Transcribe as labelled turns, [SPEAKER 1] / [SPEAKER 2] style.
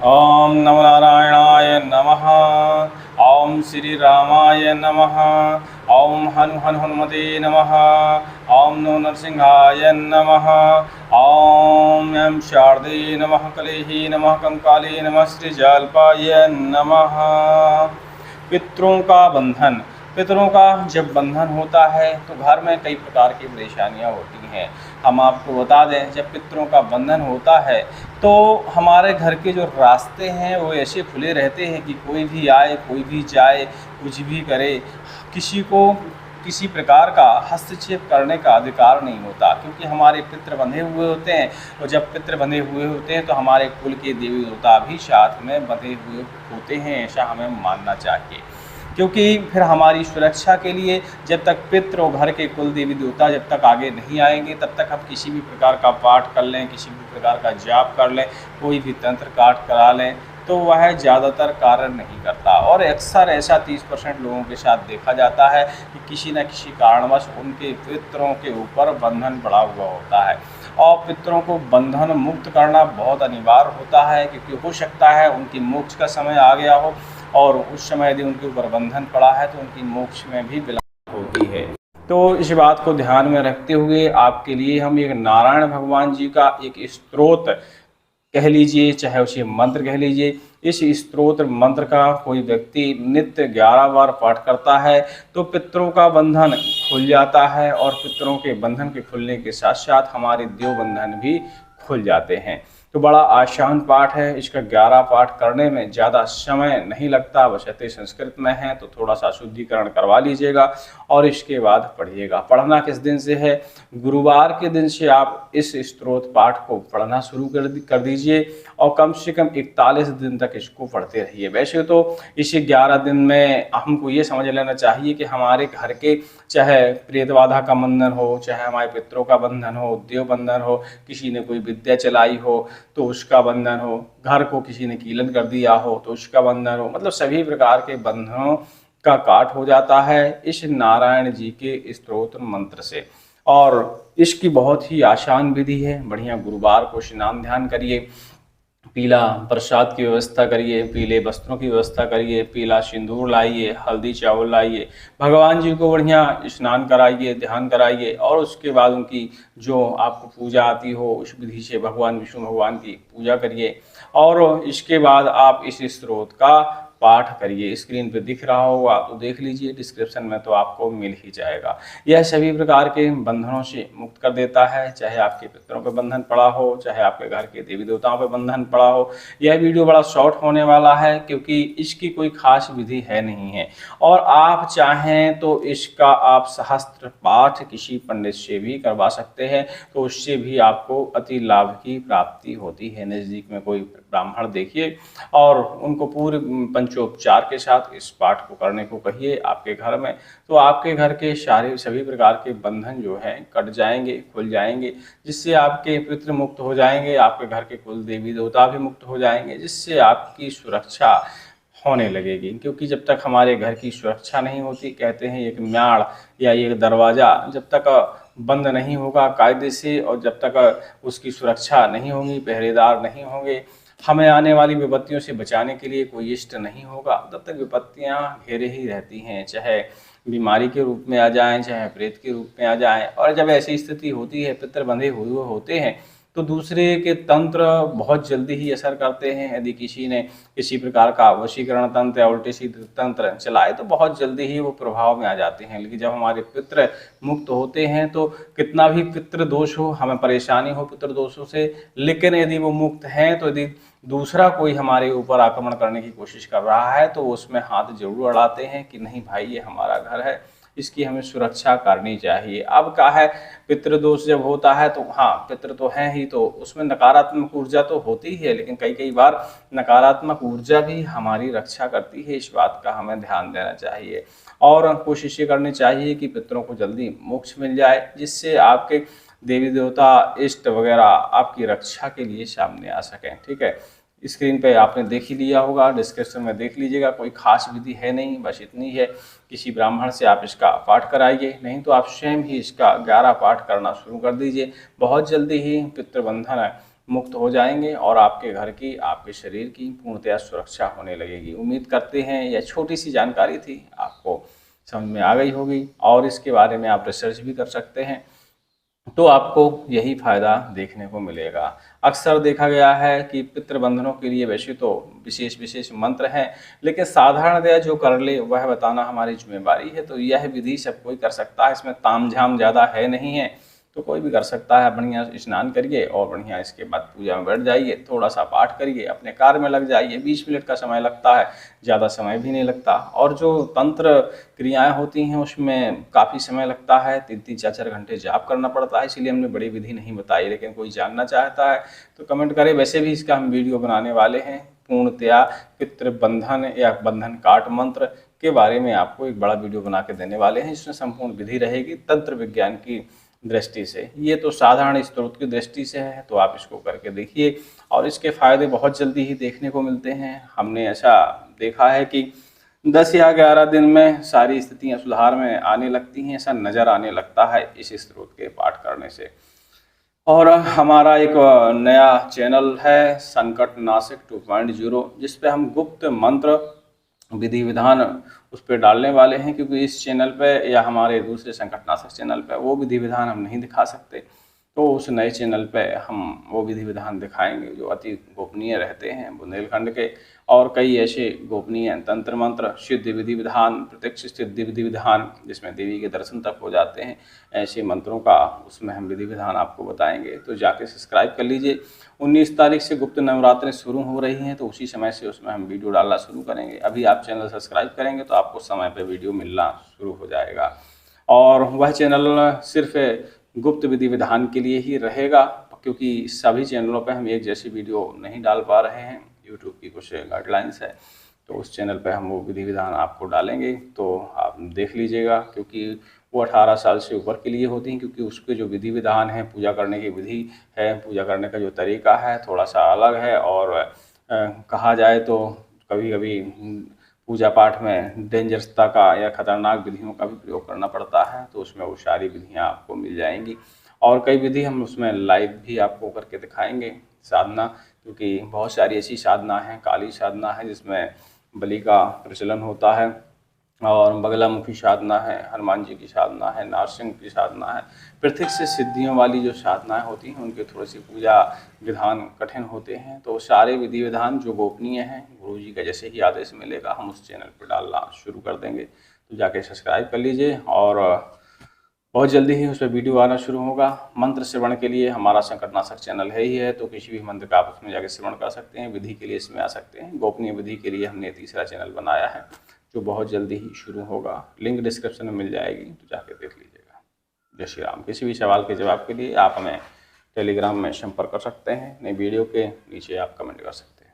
[SPEAKER 1] ओम नमो नारायणाय नमः। ओम श्री रामाय नमः। ओम हनुमते नमः। ओम नमो नरसिंहाय नमः। ओम एम शारदे नमः। कलेहि नमः। कंकाले नमः। श्री जल्पाय नमः। पितरों का बंधन। पितरों का जब बंधन होता है तो घर में कई प्रकार की परेशानियां होती हैं। हम आपको बता दें, जब पितरों का बंधन होता है तो हमारे घर के जो रास्ते हैं वो ऐसे खुले रहते हैं कि कोई भी आए, कोई भी जाए, कुछ भी करे, किसी को किसी प्रकार का हस्तक्षेप करने का अधिकार नहीं होता, क्योंकि हमारे पितृ बंधे हुए होते हैं। और जब पितृ बंधे हुए होते हैं तो हमारे कुल के देवी देवता भी साथ में बंधे हुए होते हैं, ऐसा हमें मानना चाहिए। क्योंकि फिर हमारी सुरक्षा के लिए जब तक पितृ और घर के कुल देवी देवता जब तक आगे नहीं आएंगे, तब तक हम किसी भी प्रकार का पाठ कर लें, किसी भी प्रकार का जाप कर लें, कोई भी तंत्र काट करा लें, तो वह ज़्यादातर कार्य नहीं करता। और अक्सर ऐसा 30% लोगों के साथ देखा जाता है कि किसी न किसी कारणवश उनके पितरों के ऊपर बंधन पड़ा हुआ होता है। और पितरों को बंधन मुक्त करना बहुत अनिवार्य होता है, क्योंकि हो सकता है उनकी मोक्ष का समय आ गया हो, और उस समय यदि उनके ऊपर बंधन पड़ा है तो उनकी मोक्ष में भी विलंब होती है। तो इस बात को ध्यान में रखते हुए आपके लिए हम एक नारायण भगवान जी का एक स्तोत्र कह लीजिए, चाहे उसे मंत्र कह लीजिए, इस स्तोत्र मंत्र का कोई व्यक्ति नित्य 11 बार पाठ करता है तो पितरों का बंधन खुल जाता है, और पितरों के बंधन के खुलने के साथ साथ हमारे देव बंधन भी खुल जाते हैं। तो बड़ा आसान पाठ है, इसका 11 पाठ करने में ज़्यादा समय नहीं लगता। बशर्ते संस्कृत में है तो थोड़ा सा शुद्धिकरण करवा लीजिएगा और इसके बाद पढ़िएगा। पढ़ना किस दिन से है? गुरुवार के दिन से आप इस स्तोत्र पाठ को पढ़ना शुरू कर दीजिए, और कम से कम 41 दिन तक इसको पढ़ते रहिए। वैसे तो इस 11 दिन में हमको ये समझ लेना चाहिए कि हमारे घर के चाहे प्रेत बाधा का बंधन हो, चाहे हमारे पितरों का बंधन हो, देव बंधन हो, किसी ने कोई विद्या चलाई हो तो उसका बंधन हो, घर को किसी ने कीलन कर दिया हो तो उसका बंधन हो, मतलब सभी प्रकार के बंधनों का काट हो जाता है इस नारायण जी के स्तोत्र मंत्र से। और इसकी बहुत ही आसान विधि है। बढ़िया गुरुवार को स्नान ध्यान करिए, पीला प्रसाद की व्यवस्था करिए, पीले वस्त्रों की व्यवस्था करिए, पीला सिंदूर लाइए, हल्दी चावल लाइए, भगवान जी को बढ़िया स्नान कराइए, ध्यान कराइए, और उसके बाद उनकी जो आपको पूजा आती हो उस विधि से भगवान विष्णु भगवान की पूजा करिए। और इसके बाद आप इस स्त्रोत का पाठ करिए। स्क्रीन पे दिख रहा होगा तो देख लीजिए, डिस्क्रिप्शन में तो आपको मिल ही जाएगा। यह सभी प्रकार के बंधनों से मुक्त कर देता है, चाहे आपके पितरों पे बंधन पड़ा हो, चाहे आपके घर के देवी देवताओं पे बंधन पड़ा हो। यह वीडियो बड़ा शॉर्ट होने वाला है क्योंकि इसकी कोई खास विधि है नहीं है, और आप चाहें तो इसका आप सहस्त्र पाठ किसी पंडित से भी करवा सकते हैं, तो उससे भी आपको अति लाभ की प्राप्ति होती है। नज़दीक में कोई ब्राह्मण देखिए और उनको पूरे पंचोपचार के साथ इस पाठ को करने को कहिए आपके घर में, तो आपके घर के सारे सभी प्रकार के बंधन जो हैं कट जाएंगे, खुल जाएंगे, जिससे आपके पितृ मुक्त हो जाएंगे, आपके घर के कुल देवी देवता भी मुक्त हो जाएंगे, जिससे आपकी सुरक्षा होने लगेगी। क्योंकि जब तक हमारे घर की सुरक्षा नहीं होती, कहते हैं एक म्याड़ या एक दरवाज़ा जब तक बंद नहीं होगा कायदे से, और जब तक उसकी सुरक्षा नहीं होगी, पहरेदार नहीं होंगे, हमें आने वाली विपत्तियों से बचाने के लिए कोई इष्ट नहीं होगा, तब तक विपत्तियां घेरे ही रहती हैं, चाहे बीमारी के रूप में आ जाएं, चाहे प्रेत के रूप में आ जाएं। और जब ऐसी स्थिति होती है, पितर बंधे हुए होते हैं, तो दूसरे के तंत्र बहुत जल्दी ही असर करते हैं। यदि किसी ने किसी प्रकार का वशीकरण तंत्र या उल्टे सीधे तंत्र चलाए तो बहुत जल्दी ही वो प्रभाव में आ जाते हैं। लेकिन जब हमारे पितर मुक्त होते हैं तो कितना भी पितृ दोष हो, हमें परेशानी हो पितृ दोषों से, लेकिन यदि वो मुक्त हैं तो यदि दूसरा कोई हमारे ऊपर आक्रमण करने की कोशिश कर रहा है तो उसमें हाथ जरूर अड़ाते हैं कि नहीं भाई, ये हमारा घर है, इसकी हमें सुरक्षा करनी चाहिए। अब क्या है, पितृदोष जब होता है तो हाँ, पितृ तो हैं ही, तो उसमें नकारात्मक ऊर्जा तो होती ही है, लेकिन कई कई बार नकारात्मक ऊर्जा भी हमारी रक्षा करती है। इस बात का हमें ध्यान देना चाहिए और कोशिश ये करनी चाहिए कि पितरों को जल्दी मोक्ष मिल जाए, जिससे आपके देवी देवता इष्ट वगैरह आपकी रक्षा के लिए सामने आ सकें। ठीक है, स्क्रीन पे आपने देख ही लिया होगा, डिस्क्रिप्शन में देख लीजिएगा, कोई खास विधि है नहीं, बस इतनी है। किसी ब्राह्मण से आप इसका पाठ कराइए, नहीं तो आप स्वयं ही इसका 11 पाठ करना शुरू कर दीजिए। बहुत जल्दी ही पितृबंधन मुक्त हो जाएंगे और आपके घर की, आपके शरीर की पूर्णतया सुरक्षा होने लगेगी। उम्मीद करते हैं यह छोटी सी जानकारी थी, आपको समझ में आ गई होगी और इसके बारे में आप रिसर्च भी कर सकते हैं, तो आपको यही फायदा देखने को मिलेगा। अक्सर देखा गया है कि पितृबंधनों के लिए वैसे तो विशेष विशेष मंत्र हैं, लेकिन साधारणतया जो कर ले वह बताना हमारी जिम्मेवारी है। तो यह विधि सब कोई कर सकता है, इसमें तामझाम ज़्यादा है नहीं है, तो कोई भी कर सकता है। बढ़िया स्नान करिए और बढ़िया इसके बाद पूजा में बैठ जाइए, थोड़ा सा पाठ करिए, अपने कार्य में लग जाइए। 20 मिनट का समय लगता है, ज़्यादा समय भी नहीं लगता। और जो तंत्र क्रियाएं होती हैं उसमें काफ़ी समय लगता है, 3-3 4-4 घंटे जाप करना पड़ता है, इसलिए हमने बड़ी विधि नहीं बताई। लेकिन कोई जानना चाहता है तो कमेंट करें। वैसे भी इसका हम वीडियो बनाने वाले हैं, पूर्णतया पितृबंधन या बंधन काट मंत्र के बारे में आपको एक बड़ा वीडियो बना के देने वाले हैं। इसमें संपूर्ण विधि रहेगी तंत्र विज्ञान की दृष्टि से। ये तो साधारण स्त्रोत की दृष्टि से है, तो आप इसको करके देखिए और इसके फायदे बहुत जल्दी ही देखने को मिलते हैं। हमने ऐसा देखा है कि 10 या 11 दिन में सारी स्थितियां सुधार में आने लगती हैं, ऐसा नज़र आने लगता है इस स्त्रोत के पाठ करने से। और हमारा एक नया चैनल है संकट नाशक 2.0, जिस पे हम गुप्त मंत्र विधि विधान उस पर डालने वाले हैं, क्योंकि इस चैनल पे या हमारे दूसरे संकटनाशक चैनल पे वो विधि विधान हम नहीं दिखा सकते। तो उस नए चैनल पे हम वो विधि विधान दिखाएंगे जो अति गोपनीय रहते हैं बुंदेलखंड के, और कई ऐसे गोपनीय तंत्र मंत्र, सिद्ध विधि विधान, प्रत्यक्ष सिद्धि विधि विधान जिसमें देवी के दर्शन तक हो जाते हैं, ऐसे मंत्रों का उसमें हम विधि विधान आपको बताएंगे। तो जाके सब्सक्राइब कर लीजिए। 19 तारीख से गुप्त नवरात्रें शुरू हो रही हैं, तो उसी समय से उसमें हम वीडियो डालना शुरू करेंगे। अभी आप चैनल सब्सक्राइब करेंगे तो आपको समय पर वीडियो मिलना शुरू हो जाएगा। और वह चैनल सिर्फ गुप्त विधि विधान के लिए ही रहेगा, क्योंकि सभी चैनलों पर हम एक जैसी वीडियो नहीं डाल पा रहे हैं, यूट्यूब की कुछ गाइडलाइंस है। तो उस चैनल पे हम वो विधि विधान आपको डालेंगे, तो आप देख लीजिएगा, क्योंकि वो 18 साल से ऊपर के लिए होती हैं, क्योंकि उसके जो विधि विधान है, पूजा करने की विधि है, पूजा करने का जो तरीका है थोड़ा सा अलग है। और कहा जाए तो कभी कभी पूजा पाठ में डेंजरसता का या खतरनाक विधियों का भी प्रयोग करना पड़ता है, तो उसमें वो सारी विधियाँ आपको मिल जाएंगी। और कई विधि हम उसमें लाइव भी आपको करके दिखाएंगे साधना, क्योंकि बहुत सारी ऐसी साधना है, काली साधना है जिसमें बलि का प्रचलन होता है, और बगलामुखी साधना है, हनुमान जी की साधना है, नारसिंह की साधना है। प्रत्यक्ष से सिद्धियों वाली जो साधनाएं होती हैं उनके थोड़ी सी पूजा विधान कठिन होते हैं। तो सारे विधि विधान जो गोपनीय हैं, गुरु जी का जैसे ही आदेश मिलेगा हम उस चैनल पर डालना शुरू कर देंगे। तो जाके सब्सक्राइब कर लीजिए और बहुत जल्दी ही उस पर वीडियो आना शुरू होगा। मंत्र श्रवण के लिए हमारा संकटनाशक चैनल है ही है, तो किसी भी मंत्र का आप उसमें जाके श्रवण कर सकते हैं। विधि के लिए इसमें आ सकते हैं। गोपनीय विधि के लिए हमने तीसरा चैनल बनाया है जो बहुत जल्दी ही शुरू होगा। लिंक डिस्क्रिप्शन में मिल जाएगी, तो जाके देख लीजिएगा। जय श्री राम। किसी भी सवाल के जवाब के लिए आप हमें टेलीग्राम में संपर्क कर सकते हैं, नई वीडियो के नीचे आप कमेंट कर सकते हैं।